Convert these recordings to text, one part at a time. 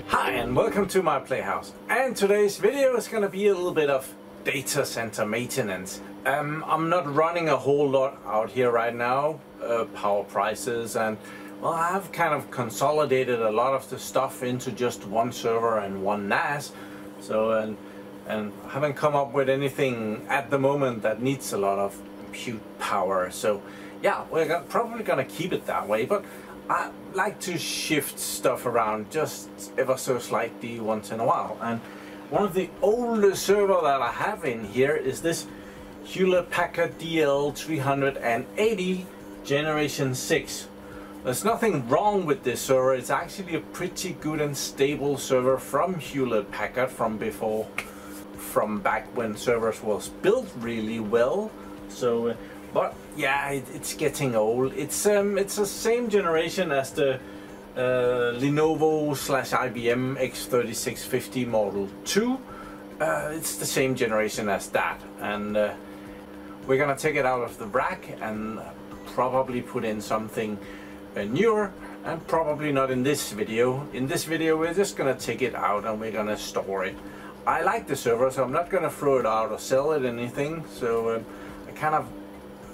Hi and welcome to my playhouse, and today's video is going to be a little bit of data center maintenance. I'm not running a whole lot out here right now, power prices, and well, I've kind of consolidated a lot of the stuff into just one server and one NAS, so and I haven't come up with anything at the moment that needs a lot of compute power. So yeah, we're probably gonna keep it that way, but I like to shift stuff around just ever so slightly once in a while. And one of the oldest server that I have in here is this Hewlett-Packard DL380 Generation 6. There's nothing wrong with this server. It's actually a pretty good and stable server from Hewlett-Packard from back when servers was built really well. So but yeah, it's getting old. It's the same generation as the Lenovo/IBM X3650 Model 2. It's the same generation as that, and we're gonna take it out of the rack and probably put in something newer, and probably not in this video. In this video we're just gonna take it out and we're gonna store it. I like the server, so I'm not gonna throw it out or sell it anything. So I kind of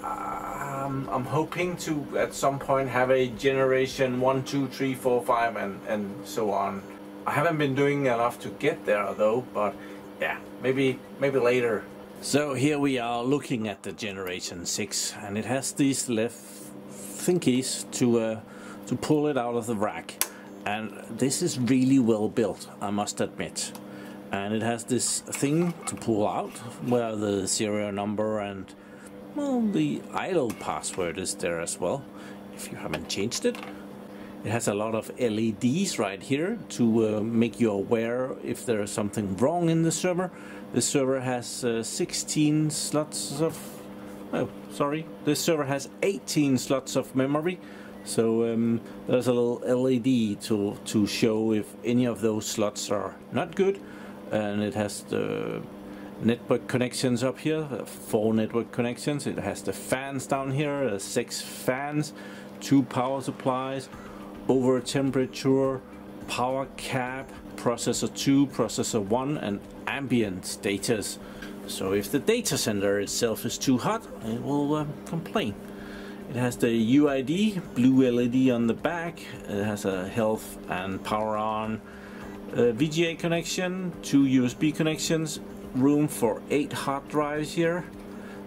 I'm hoping to at some point have a generation 1, 2, 3, 4, 5 and so on. I haven't been doing enough to get there though, but yeah, maybe later. So here we are looking at the Generation 6, and it has these left thingies to pull it out of the rack, and this is really well built, I must admit. And it has this thing to pull out where the serial number and, well, the idle password is there as well, if you haven't changed it. It has a lot of LEDs right here to make you aware if there is something wrong in the server. The server has 16 slots of... Oh, sorry. This server has 18 slots of memory. So there's a little LED to show if any of those slots are not good. And it has the network connections up here, 4 network connections. It has the fans down here, 6 fans, 2 power supplies, over temperature, power cap, processor 2, processor 1, and ambient status. So if the data center itself is too hot, it will complain. It has the UID, blue LED on the back. It has a health and power on, VGA connection, 2 USB connections, room for 8 hard drives here.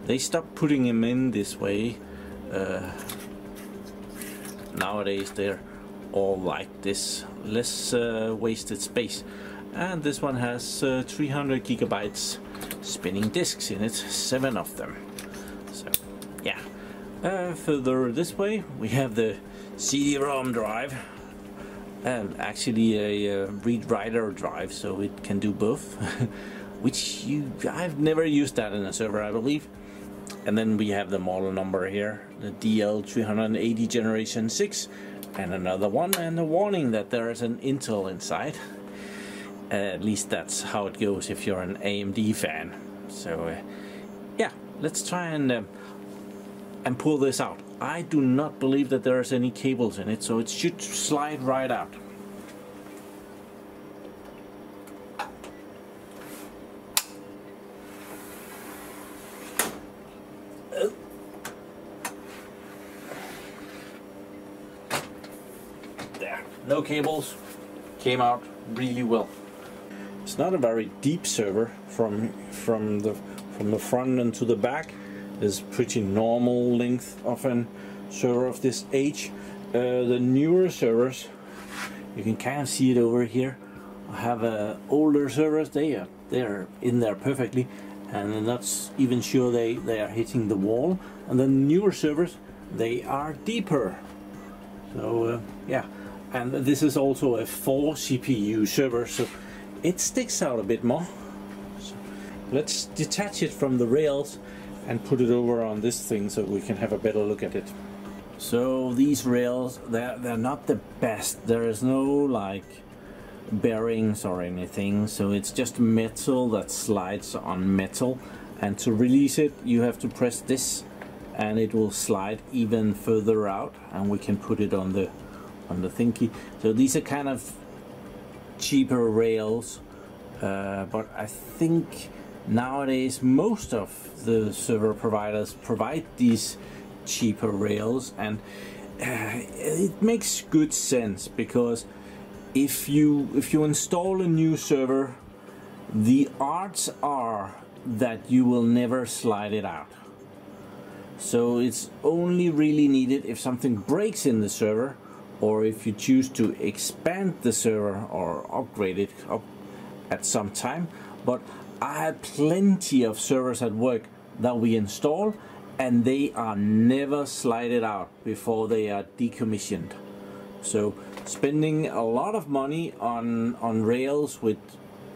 They stopped putting them in this way. Nowadays they're all like this, less wasted space. And this one has 300 gigabytes spinning disks in it, 7 of them. So yeah. Further this way we have the CD-ROM drive, and actually a read-writer drive, so it can do both. Which I've never used that in a server, I believe. And then we have the model number here, the DL380 Generation 6, and another one, and a warning that there is an Intel inside. At least that's how it goes if you're an AMD fan. So yeah, let's try and pull this out. I do not believe that there's any cables in it, so it should slide right out. There, no cables, came out really well. It's not a very deep server from the front and to the back. Is pretty normal length of a server of this age. The newer servers, you can kind of see it over here. I have older servers. They are in there perfectly, and I'm not even sure they are hitting the wall. And the newer servers, they are deeper. So yeah, and this is also a 4 CPU server, so it sticks out a bit more. So let's detach it from the rails and put it over on this thing so we can have a better look at it. So these rails, they're not the best. There is no like bearings or anything, so it's just metal that slides on metal, and to release it you have to press this and it will slide even further out, and we can put it on the thingy. So these are kind of cheaper rails, but I think nowadays most of the server providers provide these cheaper rails, and it makes good sense, because if you install a new server, the odds are that you will never slide it out. So it's only really needed if something breaks in the server, or if you choose to expand the server or upgrade it up at some time. But I had plenty of servers at work that we install, and they are never slided out before they are decommissioned. So spending a lot of money on rails with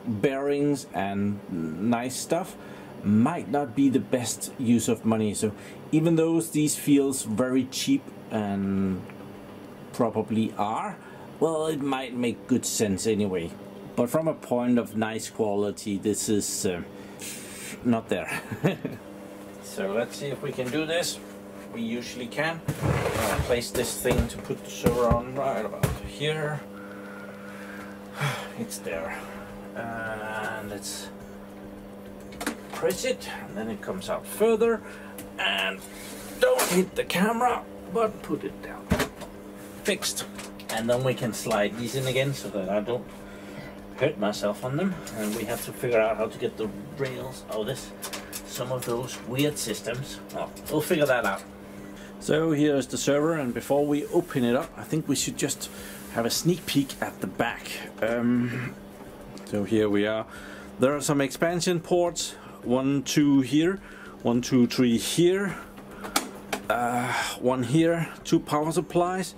bearings and nice stuff might not be the best use of money. So even though these feels very cheap, and probably are, well, it might make good sense anyway. But from a point of nice quality, this is not there. So let's see if we can do this. We usually can. I'll place this thing to put the server on right about here. It's there. And let's press it, and then it comes out further. And don't hit the camera, but put it down. Fixed. And then we can slide these in again so that I don't hurt myself on them. And we have to figure out how to get the rails out of this. Some of those weird systems. Well, we'll figure that out. So here's the server, and before we open it up, I think we should just have a sneak peek at the back. So here we are. There are some expansion ports. 1, 2 here. 1, 2, 3 here. 1 here. 2 power supplies.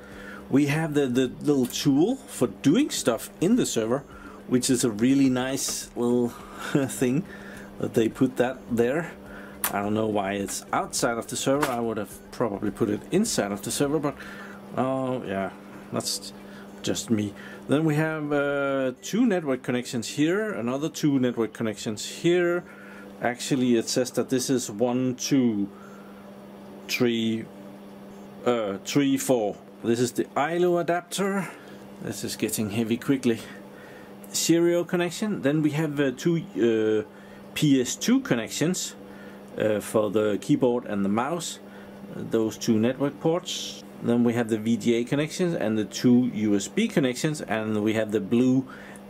We have the little tool for doing stuff in the server, which is a really nice little thing that they put that there. I don't know why it's outside of the server. I would have probably put it inside of the server, but oh yeah, that's just me. Then we have 2 network connections here, another 2 network connections here. Actually, it says that this is 1, 2, 3, 4. This is the ILO adapter. This is getting heavy quickly. Serial connection. Then we have 2 PS2 connections for the keyboard and the mouse. Those 2 network ports. Then we have the VGA connections and the 2 USB connections, and we have the blue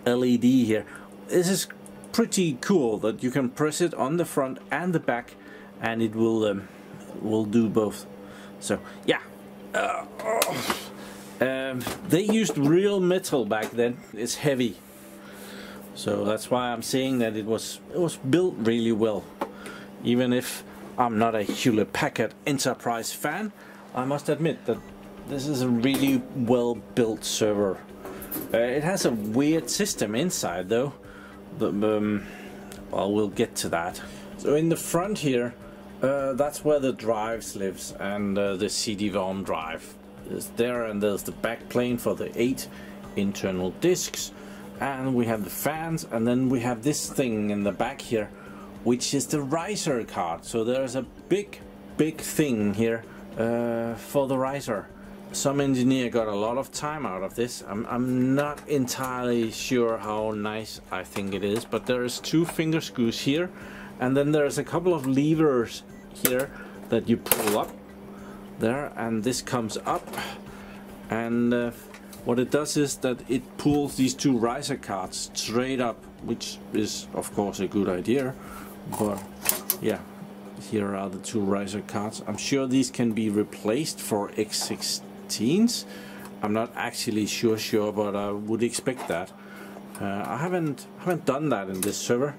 LED here. This is pretty cool that you can press it on the front and the back, and it will do both. So yeah. They used real metal back then. It's heavy, so that's why I'm saying that it was built really well. Even if I'm not a Hewlett Packard Enterprise fan, I must admit that this is a really well built server. It has a weird system inside though, but well, we'll get to that. So in the front here, that's where the drives lives, and the CD-ROM drive is there, and there's the backplane for the 8 internal discs, and we have the fans, and then we have this thing in the back here, which is the riser card. So there's a big thing here for the riser. Some engineer got a lot of time out of this. I'm not entirely sure how nice I think it is, but there's 2 finger screws here, and then there's a couple of levers here that you pull up there, and this comes up, and what it does is that it pulls these 2 riser cards straight up, which is of course a good idea. But yeah, here are the 2 riser cards. I'm sure these can be replaced for X16s. I'm not actually sure, but I would expect that. I haven't done that in this server.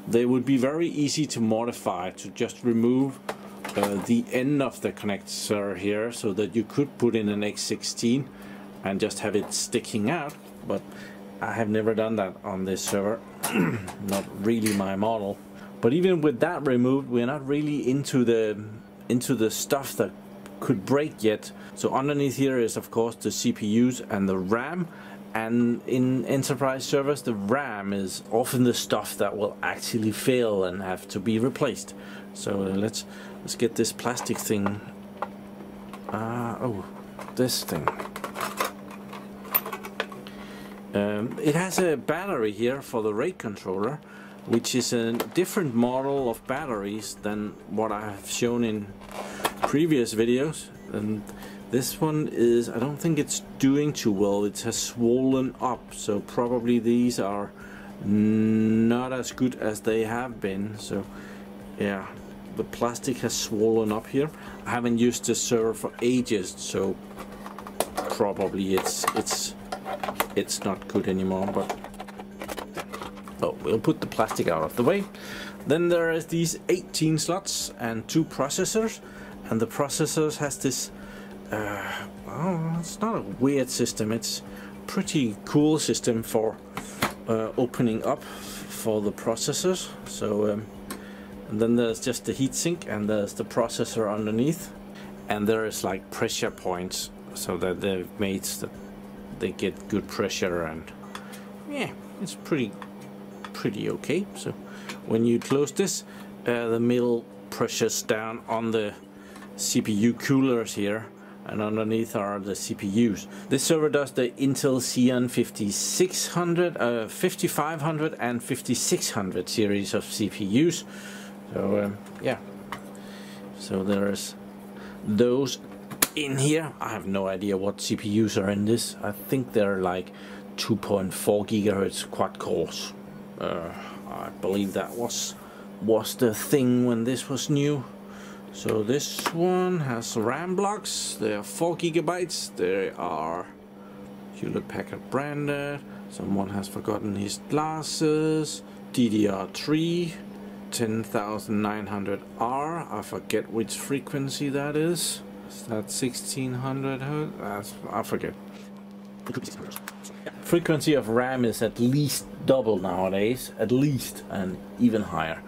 They would be very easy to modify, to just remove the end of the connector here, so that you could put in an X16 and just have it sticking out. But I have never done that on this server. Not really my model. But even with that removed, we're not really into the stuff that could break yet. So underneath here is of course the CPUs and the RAM, and in enterprise servers the RAM is often the stuff that will actually fail and have to be replaced. So let's Let's get this plastic thing. Oh, this thing. It has a battery here for the rate controller, which is a different model of batteries than what I have shown in previous videos. And this one is, I don't think it's doing too well. It has swollen up, so probably these are not as good as they have been. So yeah, the plastic has swollen up here. I haven't used this server for ages, so probably it's not good anymore. But oh, we'll put the plastic out of the way. Then there is these 18 slots and 2 processors, and the processors has this oh, it's not a weird system, it's pretty cool system for opening up for the processors. So and then there's just the heatsink, and there's the processor underneath, and there is like pressure points so that they've made that they get good pressure, and yeah, it's pretty okay. So when you close this, the middle pressure's down on the CPU coolers here, and underneath are the CPUs. This server does the Intel Xeon 5600, 5500 and 5600 series of CPUs. So yeah, so there's those in here. I have no idea what CPUs are in this. I think they're like 2.4 gigahertz quad cores. I believe that was the thing when this was new. So this one has RAM blocks. They are 4 gigabytes. They are Hewlett Packard branded. Someone has forgotten his glasses. DDR3 10900R. I forget which frequency that is. Is that 1600 hertz? I forget. Frequency of RAM is at least double nowadays, at least, and even higher.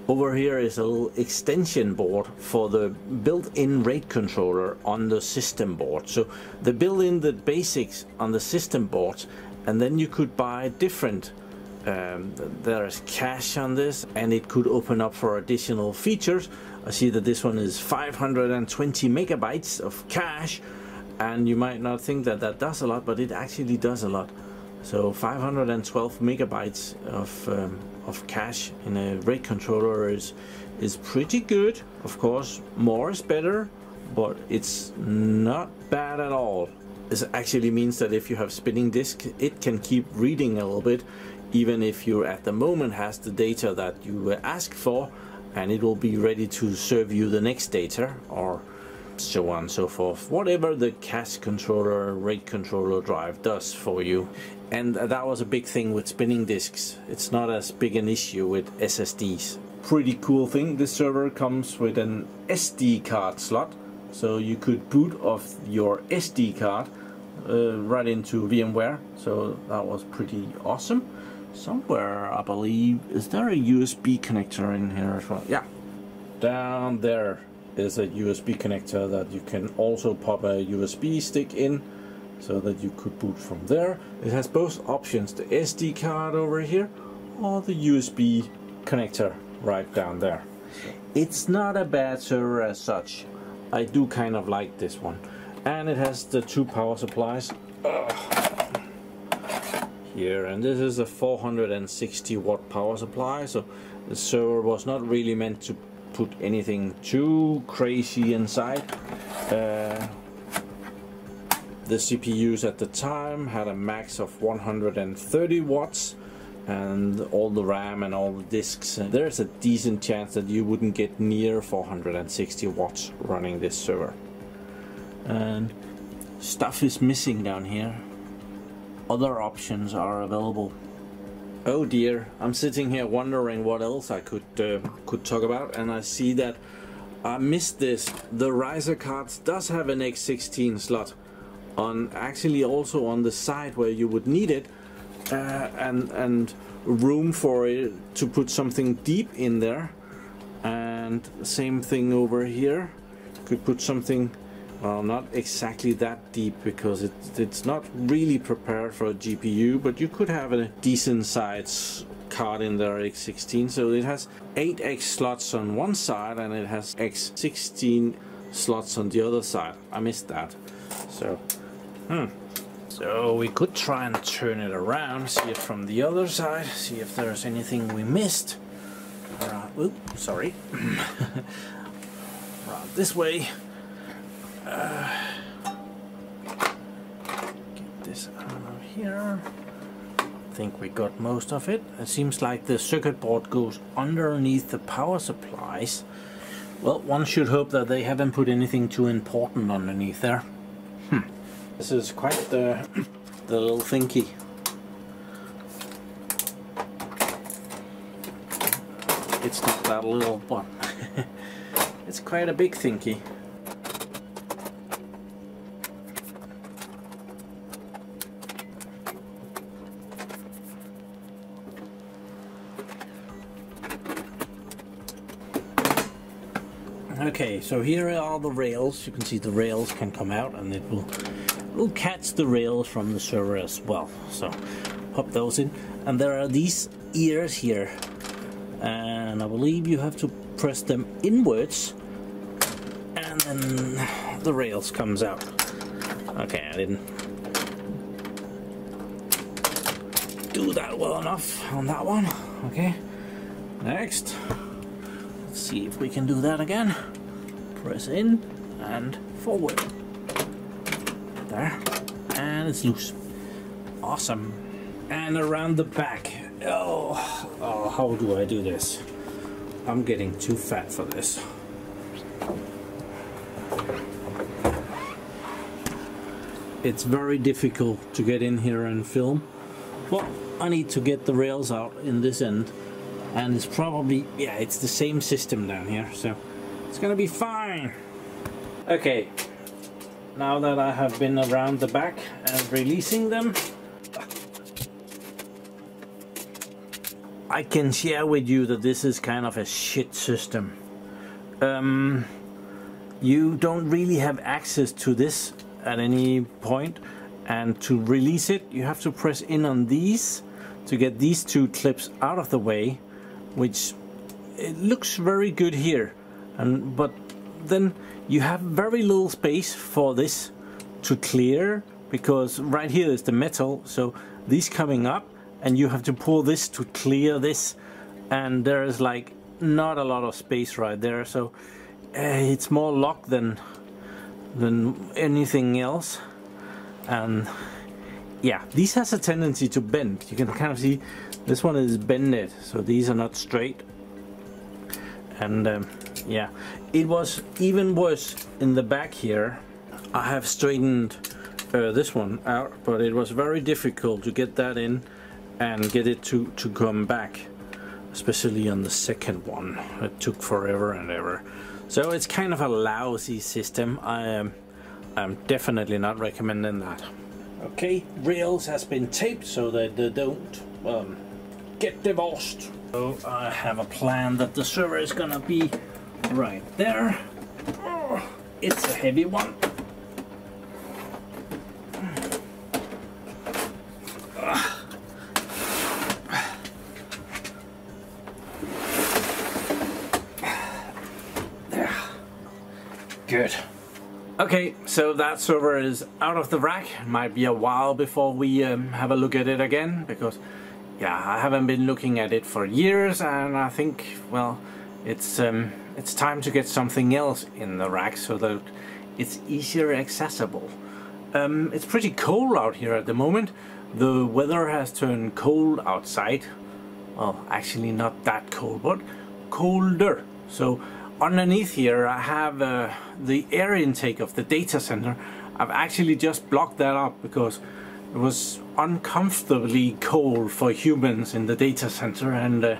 Over here is a little extension board for the built-in rate controller on the system board. So they build in the basics on the system boards, and then you could buy different. There is cache on this, and it could open up for additional features. I see that this one is 520 megabytes of cache, and you might not think that that does a lot, but it actually does a lot. So 512 megabytes of cache in a rate controller is pretty good. Of course, more is better, but it's not bad at all. This actually means that if you have spinning disk, it can keep reading a little bit, even if you at the moment has the data that you ask for, and it will be ready to serve you the next data, or so on and so forth, whatever the cache controller, rate controller drive does for you. And that was a big thing with spinning disks. It's not as big an issue with SSDs. Pretty cool thing, this server comes with an SD card slot, so you could boot off your SD card right into VMware. So that was pretty awesome. Somewhere, I believe, is there a USB connector in here as well? Yeah, down there is a USB connector that you can also pop a USB stick in, so that you could boot from there. It has both options, the SD card over here or the USB connector right down there. It's not a bad server as such. I do kind of like this one. And it has the 2 power supplies here, and this is a 460 watt power supply, so the server was not really meant to put anything too crazy inside. The CPUs at the time had a max of 130 watts, and all the RAM and all the disks. There's a decent chance that you wouldn't get near 460 watts running this server. And stuff is missing down here. Other options are available. Oh dear, I'm sitting here wondering what else I could talk about, and I see that I missed this. The Riser cards does have an X16 slot on, actually also on the side where you would need it, and room for it to put something deep in there. And same thing over here, could put something, well, not exactly that deep because it's not really prepared for a GPU, but you could have a decent size card in there, X16. So it has 8 X slots on one side and it has X16 slots on the other side. I missed that. So we could try and turn it around, see it from the other side, see if there's anything we missed. Oops, sorry. Around this way. Get this out of here. I think we got most of it. It seems like the circuit board goes underneath the power supplies. Well, one should hope that they haven't put anything too important underneath there. This is quite the little thingy. It's not that little, but it's quite a big thingy. Okay, so here are the rails. You can see the rails can come out and it will catch the rails from the server as well. So pop those in, and there are these ears here, and I believe you have to press them inwards and then the rails comes out. Okay, I didn't do that well enough on that one. Okay, next, let's see if we can do that again. Press in and forward. There, and it's loose. Awesome. And around the back. Oh, how do I do this? I'm getting too fat for this. It's very difficult to get in here and film. Well, I need to get the rails out in this end, and it's probably, yeah, it's the same system down here, so it's gonna be fine. Okay. Now that I have been around the back and releasing them, I can share with you that this is kind of a shit system. You don't really have access to this at any point, and to release it you have to press in on these to get these two clips out of the way, which it looks very good here, but then you have very little space for this to clear, because right here is the metal, so these coming up and you have to pull this to clear this, and there is like not a lot of space right there, so it's more locked than anything else. And yeah, this has a tendency to bend. You can kind of see this one is bended, so these are not straight. And yeah, it was even worse in the back here. I have straightened this one out, but it was very difficult to get that in and get it to come back, especially on the second one. It took forever and ever. So it's kind of a lousy system. I'm definitely not recommending that. Okay, rails has been taped so that they don't get divorced. So I have a plan that the server is gonna be right there. Oh, it's a heavy one. There. Good. Okay, so that server is out of the rack. It might be a while before we have a look at it again, because yeah, I haven't been looking at it for years, and I think, well, it's time to get something else in the rack so that it's easier accessible. It's pretty cold out here at the moment. The weather has turned cold outside. Well, actually not that cold, but colder. So underneath here I have the air intake of the data center. I've actually just blocked that up because it was uncomfortably cold for humans in the data center, and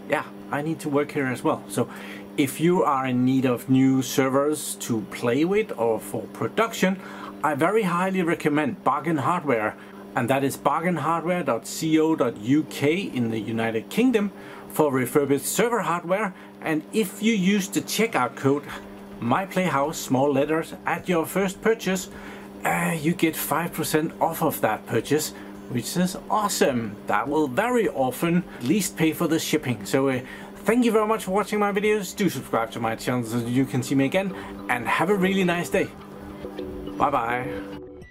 yeah, I need to work here as well. So if you are in need of new servers to play with or for production, I very highly recommend Bargain Hardware, and that is bargainhardware.co.uk in the United Kingdom for refurbished server hardware. And if you use the checkout code MyPlayhouse, small letters, at your first purchase, you get 5% off of that purchase which is awesome. That will very often at least pay for the shipping. So thank you very much for watching my videos. Do subscribe to my channel so you can see me again, and have a really nice day. Bye bye.